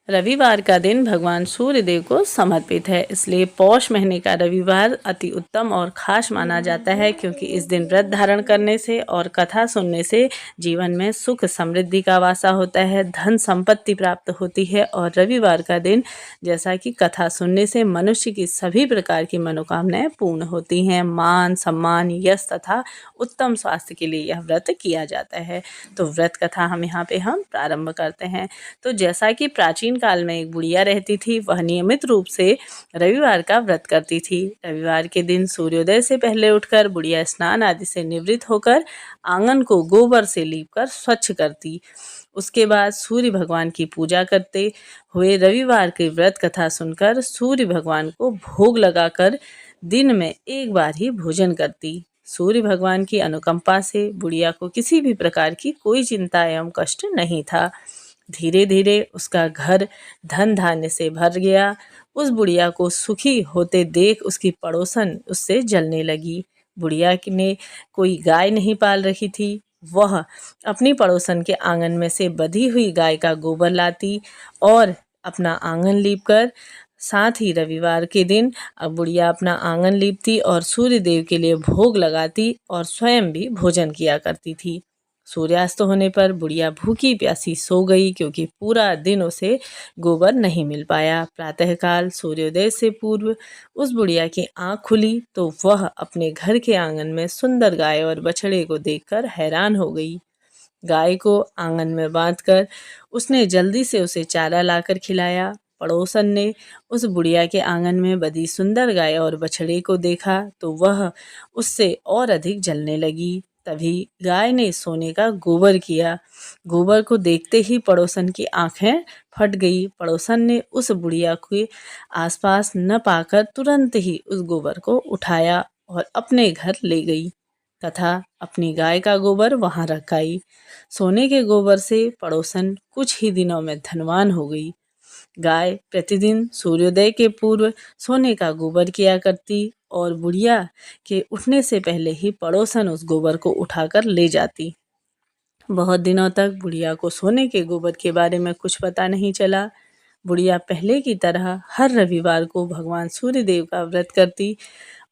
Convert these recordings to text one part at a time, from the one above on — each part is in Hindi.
रविवार का दिन भगवान सूर्य देव को समर्पित है, इसलिए पौष महीने का रविवार अति उत्तम और खास माना जाता है, क्योंकि इस दिन व्रत धारण करने से और कथा सुनने से जीवन में सुख समृद्धि का वासा होता है, धन संपत्ति प्राप्त होती है। और रविवार का दिन जैसा कि कथा सुनने से मनुष्य की सभी प्रकार की मनोकामनाएं पूर्ण होती हैं। मान सम्मान यश तथा उत्तम स्वास्थ्य के लिए यह व्रत किया जाता है। तो व्रत कथा हम प्रारंभ करते हैं। तो जैसा कि प्राचीन काल में एक बुढ़िया रहती थी, वह नियमित रूप से रविवार का व्रत करती थी। रविवार के दिन सूर्योदय से पहले उठकर बुढ़िया स्नान आदि से निवृत्त होकर आंगन को गोबर से लीपकर स्वच्छ करती। उसके बाद सूर्य भगवान की पूजा करते हुए रविवार की व्रत कथा सुनकर सूर्य भगवान को भोग लगाकर दिन में एक बार ही भोजन करती। सूर्य भगवान की अनुकंपा से बुढ़िया को किसी भी प्रकार की कोई चिंता एवं कष्ट नहीं था। धीरे धीरे उसका घर धन धान्य से भर गया। उस बुढ़िया को सुखी होते देख उसकी पड़ोसन उससे जलने लगी। बुढ़िया ने कोई गाय नहीं पाल रखी थी। वह अपनी पड़ोसन के आंगन में से बधी हुई गाय का गोबर लाती और अपना आंगन लीपकर, साथ ही रविवार के दिन बुढ़िया अपना आंगन लीपती और सूर्य देव के लिए भोग लगाती और स्वयं भी भोजन किया करती थी। सूर्यास्त होने पर बुढ़िया भूखी प्यासी सो गई, क्योंकि पूरा दिन उसे गोबर नहीं मिल पाया। प्रातःकाल सूर्योदय से पूर्व उस बुढ़िया की आंख खुली तो वह अपने घर के आंगन में सुंदर गाय और बछड़े को देखकर हैरान हो गई। गाय को आंगन में बांधकर उसने जल्दी से उसे चारा लाकर खिलाया। पड़ोसन ने उस बुढ़िया के आंगन में बधी सुंदर गाय और बछड़े को देखा तो वह उससे और अधिक जलने लगी। तभी गाय ने सोने का गोबर किया। गोबर को देखते ही पड़ोसन की आंखें फट गई। पड़ोसन ने उस बुढ़िया के आसपास न पाकर तुरंत ही उस गोबर को उठाया और अपने घर ले गई तथा अपनी गाय का गोबर वहां रख आई। सोने के गोबर से पड़ोसन कुछ ही दिनों में धनवान हो गई। गाय प्रतिदिन सूर्योदय के पूर्व सोने का गोबर किया करती और बुढ़िया के उठने से पहले ही पड़ोसन उस गोबर को उठाकर ले जाती। बहुत दिनों तक बुढ़िया को सोने के गोबर के बारे में कुछ पता नहीं चला। बुढ़िया पहले की तरह हर रविवार को भगवान सूर्य देव का व्रत करती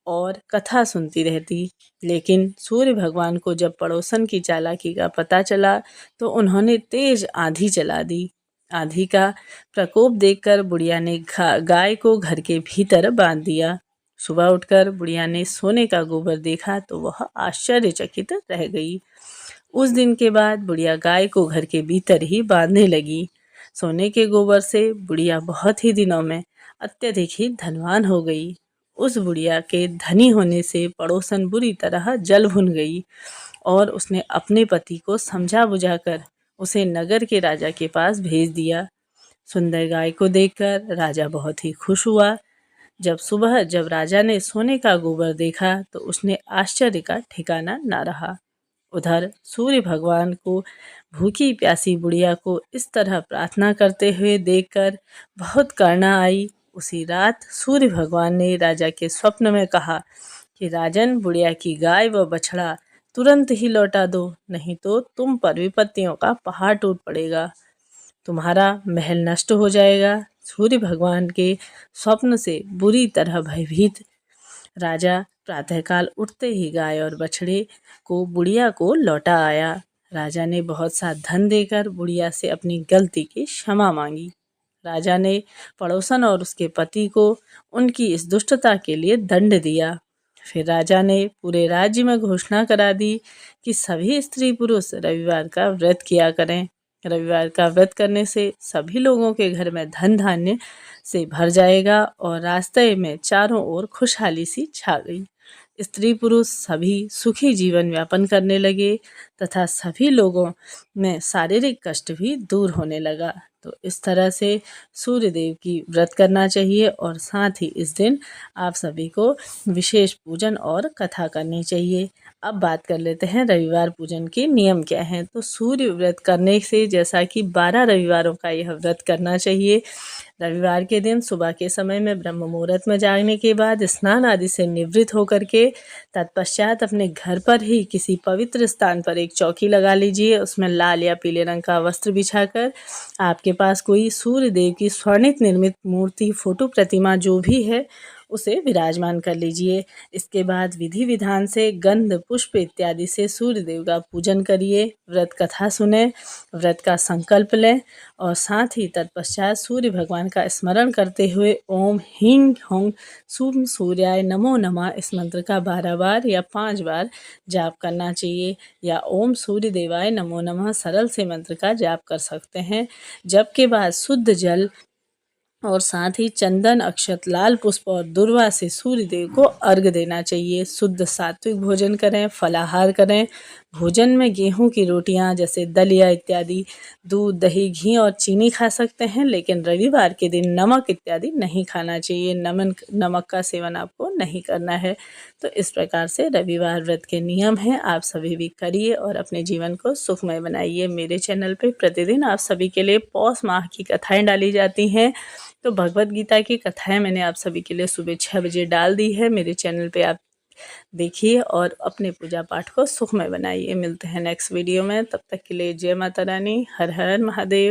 और कथा सुनती रहती। लेकिन सूर्य भगवान को जब पड़ोसन की चालाकी का पता चला तो उन्होंने तेज आंधी चला दी। आंधी का प्रकोप देखकर बुढ़िया ने गाय को घर के भीतर बांध दिया। सुबह उठकर बुढ़िया ने सोने का गोबर देखा तो वह आश्चर्यचकित रह गई। उस दिन के बाद बुढ़िया गाय को घर के भीतर ही बांधने लगी। सोने के गोबर से बुढ़िया बहुत ही दिनों में अत्यधिक ही धनवान हो गई। उस बुढ़िया के धनी होने से पड़ोसन बुरी तरह जल भुन गई और उसने अपने पति को समझा बुझाकर उसे नगर के राजा के पास भेज दिया। सुंदर गाय को देखकर राजा बहुत ही खुश हुआ। जब राजा ने सोने का गोबर देखा तो उसने आश्चर्य का ठिकाना न रहा। उधर सूर्य भगवान को भूखी प्यासी बुढ़िया को इस तरह प्रार्थना करते हुए देखकर बहुत करुणा आई। उसी रात सूर्य भगवान ने राजा के स्वप्न में कहा कि राजन, बुढ़िया की गाय व बछड़ा तुरंत ही लौटा दो, नहीं तो तुम पर विपत्तियों का पहाड़ टूट पड़ेगा, तुम्हारा महल नष्ट हो जाएगा। सूर्य भगवान के स्वप्न से बुरी तरह भयभीत राजा प्रातःकाल उठते ही गाय और बछड़े को बुढ़िया को लौटा आया। राजा ने बहुत सा धन देकर बुढ़िया से अपनी गलती की क्षमा मांगी। राजा ने पड़ोसन और उसके पति को उनकी इस दुष्टता के लिए दंड दिया। फिर राजा ने पूरे राज्य में घोषणा करा दी कि सभी स्त्री पुरुष रविवार का व्रत किया करें। रविवार का व्रत करने से सभी लोगों के घर में धन धान्य से भर जाएगा और रास्ते में चारों ओर खुशहाली सी छा गई। स्त्री पुरुष सभी सुखी जीवन यापन करने लगे तथा सभी लोगों में शारीरिक कष्ट भी दूर होने लगा। तो इस तरह से सूर्य देव की व्रत करना चाहिए और साथ ही इस दिन आप सभी को विशेष पूजन और कथा करनी चाहिए। अब बात कर लेते हैं रविवार पूजन के नियम क्या हैं। तो सूर्य व्रत करने से, जैसा कि 12 रविवारों का यह व्रत करना चाहिए। रविवार के दिन सुबह के समय में ब्रह्म मुहूर्त में जागने के बाद स्नान आदि से निवृत्त होकर के तत्पश्चात अपने घर पर ही किसी पवित्र स्थान पर एक चौकी लगा लीजिए। उसमें लाल या पीले रंग का वस्त्र बिछाकर आपके पास कोई सूर्य देव की स्वर्णित निर्मित मूर्ति, फोटो, प्रतिमा जो भी है उसे विराजमान कर लीजिए। इसके बाद विधि विधान से गंध पुष्प इत्यादि से सूर्य देव का पूजन करिए, व्रत कथा सुने, व्रत का संकल्प लें और साथ ही तत्पश्चात सूर्य भगवान का स्मरण करते हुए ओम ह्रीं ह्रौं सूर्य सूर्याय नमो नमः इस मंत्र का 12 बार या 5 बार जाप करना चाहिए, या ओम सूर्य देवाय नमो नमः सरल से मंत्र का जाप कर सकते हैं। जप के बाद शुद्ध जल और साथ ही चंदन, अक्षत, लाल पुष्प और दुर्वा से सूर्य देव को अर्घ्य देना चाहिए। शुद्ध सात्विक भोजन करें, फलाहार करें। भोजन में गेहूं की रोटियां जैसे दलिया इत्यादि, दूध, दही, घी और चीनी खा सकते हैं, लेकिन रविवार के दिन नमक इत्यादि नहीं खाना चाहिए। नमक का सेवन आपको नहीं करना है। तो इस प्रकार से रविवार व्रत के नियम हैं, आप सभी भी करिए और अपने जीवन को सुखमय बनाइए। मेरे चैनल पे प्रतिदिन आप सभी के लिए पौष माह की कथाएं डाली जाती हैं। तो भगवत गीता की कथाएं मैंने आप सभी के लिए सुबह 6 बजे डाल दी है। मेरे चैनल पे आप देखिए और अपने पूजा पाठ को सुखमय बनाइए। मिलते हैं नेक्स्ट वीडियो में, तब तक के लिए जय माता रानी, हर हर महादेव।